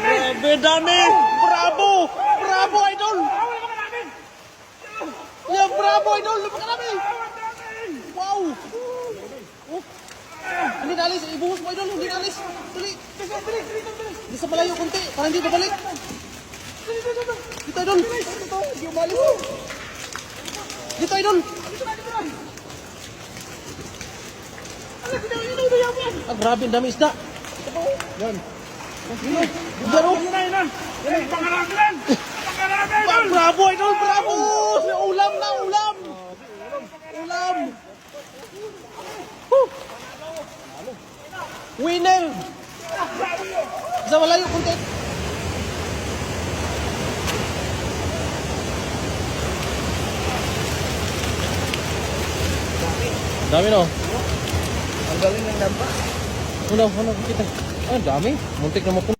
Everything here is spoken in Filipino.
Grabe, dami! Bravo! Bravo, idol! Yeah, bravo, idol! Napakarami! Wow! Oh. Hindi nalis, ibuhos mo, idol! Hindi nalis! Dali! Hindi sa malayo, kunti! Para hindi babalik! Dito, idol! Dito, hindi umalis! Dito, idol! Ah, grabe, ang dami isda! Yan! Baro! Bravo, idol! Bravo! Ulam na, ulam! Ulam! Winner! Sa malayo, kunti! Dami no? Ang galing ng dampa. Una kita. Ah, dami. Muntik na mo